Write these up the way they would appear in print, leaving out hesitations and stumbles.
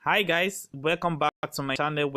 Hi guys, welcome back to my channel.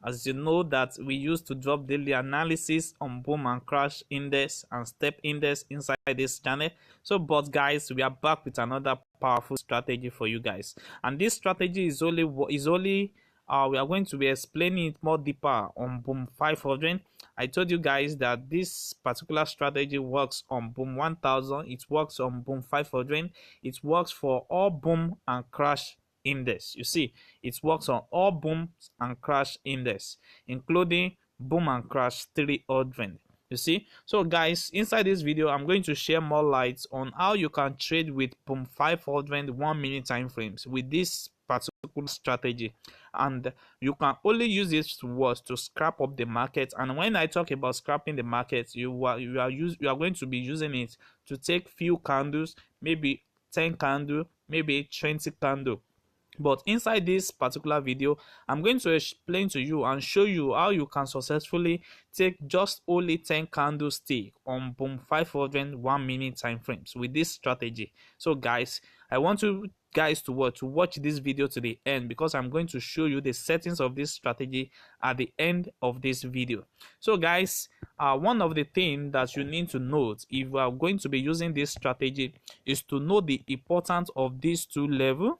As you know that we used to drop daily analysis on boom and crash index and step index inside this channel. But guys, we are back with another powerful strategy for you guys, and this strategy is only we are going to be explaining it more deeper on boom 500. I told you guys that this particular strategy works on boom 1000, it works on boom 500, it works for all boom and crash index. You see, it works on all boom and crash index, including boom and crash 300. You see, so guys, inside this video I'm going to share more lights on how you can trade with boom 500 1 minute time frames with this particular strategy, and you can only use this to scrap up the market. And when I talk about scrapping the market, you are going to be using it to take few candles, maybe 10 candle, maybe 20 candle. But inside this particular video, I'm going to explain to you and show you how you can successfully take just only 10 candlestick on boom 500 1 minute time frames with this strategy. So guys, I want you guys to watch this video to the end, because I'm going to show you the settings of this strategy at the end of this video. So guys, one of the things that you need to note if you are going to be using this strategy is to know the importance of these two levels.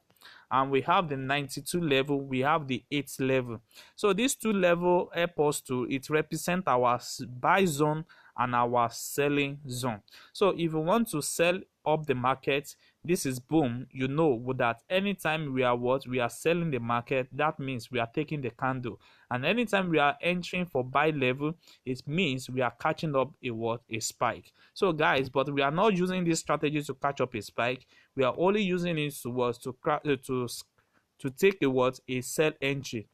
And we have the 92 level, we have the 8 level. So these two level help us to represent our buy zone and our selling zone. So if you want to sell up the market, this is boom. You know that anytime we are selling the market, that means we are taking the candle. And anytime we are entering for buy level, it means we are catching up a spike. So guys, but we are not using this strategy to catch up a spike. We are only using it to take a sell entry.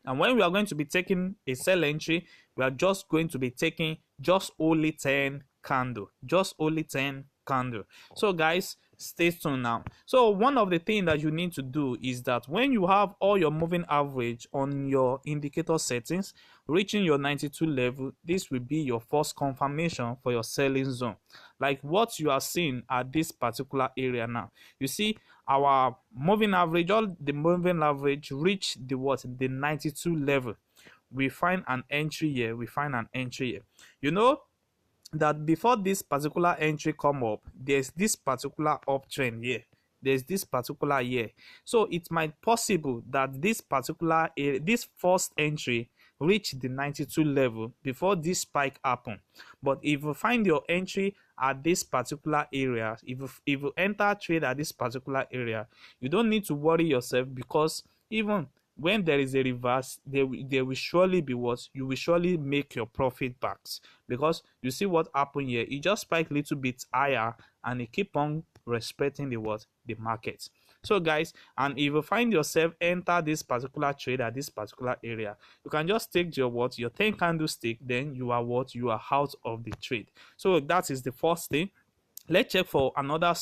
And when we are going to be taking a sell entry, we are just going to be taking just only 10 candle, So guys, stay tuned now. So one of the things that you need to do is that when you have all your moving average on your indicator settings reaching your 92 level, this will be your first confirmation for your selling zone, like what you are seeing at this particular area now. You see our moving average, all the moving average reach the 92 level. We find an entry here, you know that before this particular entry come up, there's this particular uptrend here, so it might possible that this first entry reach the 92 level before this spike happen. But if you find your entry at this particular area, if you enter trade at this particular area, you don't need to worry yourself, because even when there is a reverse, there will surely be you will surely make your profit backs, because you see what happened here. It just spiked a little bit higher and it keep on respecting the market. So guys, and if you find yourself enter this particular trade at this particular area, you can just take your 10 candlestick, then you are out of the trade. So that is the first thing. Let's check for another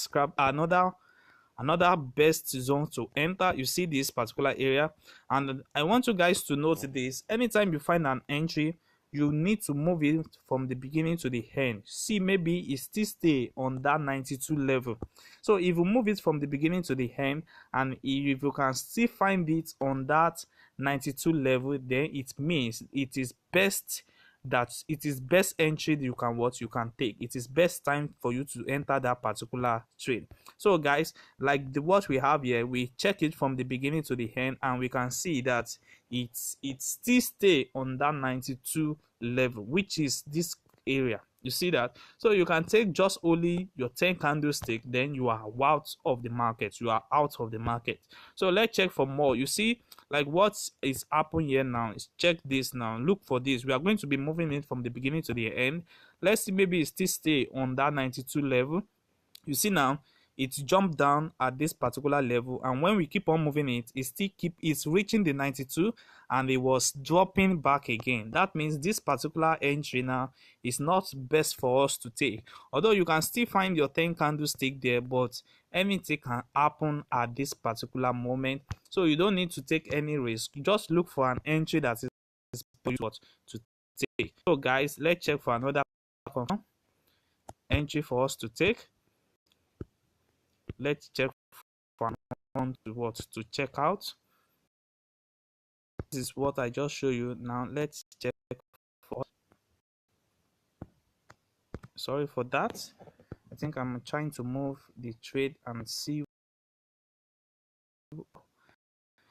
best zone to enter. You see this particular area, and I want you guys to note this: anytime you find an entry, you need to move it from the beginning to the end. See, maybe it still stay on that 92 level. So if you move it from the beginning to the end, and if you can still find it on that 92 level, then it means it is best entry you can take. It is best time for you to enter that particular trade. So guys, like what we have here, we check it from the beginning to the end, and we can see that it still stay on that 92 level, which is this area. You see that? So you can take just only your 10 candlestick, then you are out of the market. So let's check for more. You see, like what is happening here now is, check this now, look for this. We are going to be moving it from the beginning to the end. Let's see, maybe it still stay on that 92 level. You see now, it jumped down at this particular level, and when we keep on moving it's reaching the 92, and it was dropping back again. That means this particular entry now is not best for us to take, although you can still find your 10 candlestick there, but anything can happen at this particular moment. So you don't need to take any risk. Just look for an entry that is to take. So guys, let's check for another entry for us to take. Let's check for want to what to check out. This is what I just show you. Now let's check for, sorry for that. I think I'm trying to move the trade and see.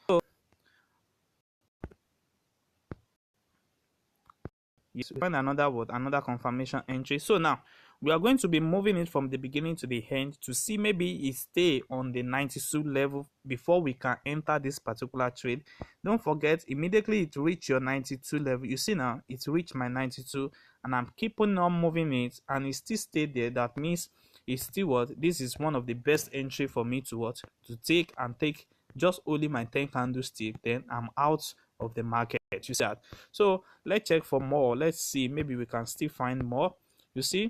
So yes, we find another word, another confirmation entry. So now we are going to be moving it from the beginning to the end to see maybe it stay on the 92 level before we can enter this particular trade. Don't forget, immediately it reach your 92 level. You see now it reached my 92 and I'm keeping on moving it and it still stay there. That means it's still what, this is one of the best entry for me to what to take, and take just only my 10 candlestick, then I'm out of the market. You see that? So let's check for more. Let's see, maybe we can still find more. You see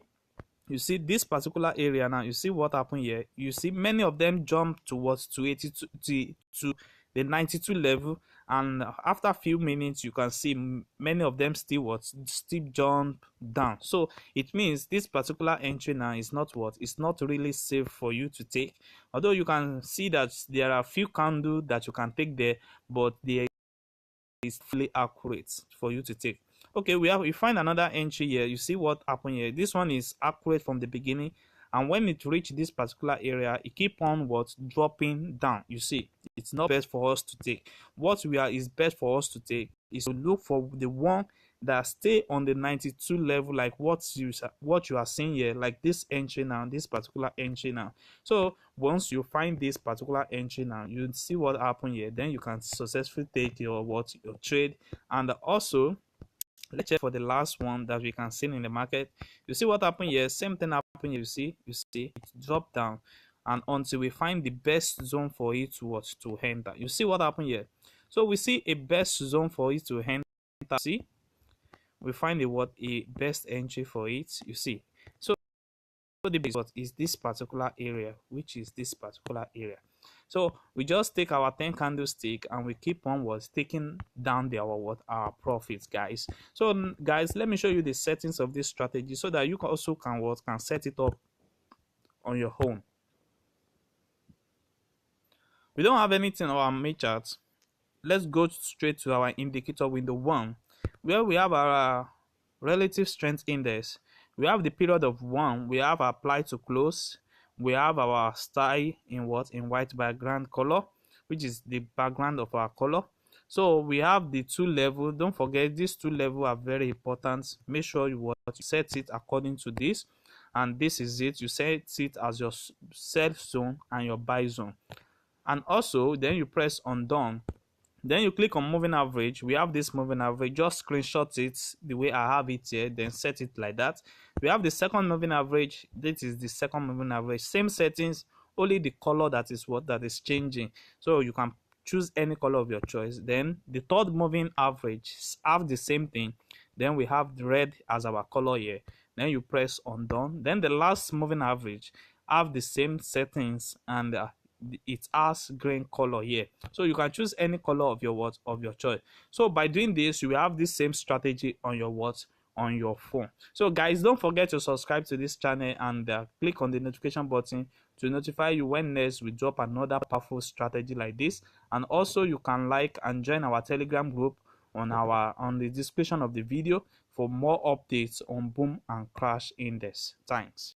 this particular area now. You see what happened here. You see many of them jump towards 282 to the 92 level, and after a few minutes you can see many of them still jump down. So it means this particular entry now is not what, it's not really safe for you to take, although you can see that there are a few candles that you can take there, but there is fully accurate for you to take. Okay, we find another entry here. You see what happened here. This one is accurate from the beginning, and when it reach this particular area, it keep on what dropping down. You see, it's not best for us to take. What we are is best for us to take is to look for the one that stay on the 92 level, like what you are seeing here, like this entry now, this particular entry now. So once you find this particular entry now, you see what happened here, then you can successfully take your trade. And also let's check for the last one that we can see in the market. You see what happened here, same thing happened here. You see it dropped down, and until we find the best zone for it to enter. You see what happened here. So we see a best zone for it to enter. See, we find a best entry for it. You see, so the base is this particular area, which is this particular area. So we just take our 10 candlestick and we keep on taking down our profits, guys. So guys, let me show you the settings of this strategy so that you also can set it up on your own. We don't have anything on our main chart. Let's go straight to our indicator window 1, where we have our relative strength index. We have the period of 1, we have apply to close, we have our style in white background color, which is the background of our color. So we have the 2 level. Don't forget, these 2 levels are very important. Make sure you set it according to this, and this is it. You set it as your sell zone and your buy zone, and also then you press on done. Then you click on moving average. We have this moving average. Just screenshot it the way I have it here, then set it like that. We have the second moving average. This is the second moving average. Same settings, only the color that is changing. So you can choose any color of your choice. Then the third moving average have the same thing. Then we have the red as our color here. Then you press on done. Then the last moving average have the same settings, and it has green color here. So you can choose any color of your choice. So by doing this, you will have this same strategy on your phone. So guys, don't forget to subscribe to this channel and click on the notification button to notify you when next we drop another powerful strategy like this. And also you can like and join our Telegram group on the description of the video for more updates on boom and crash index. Thanks.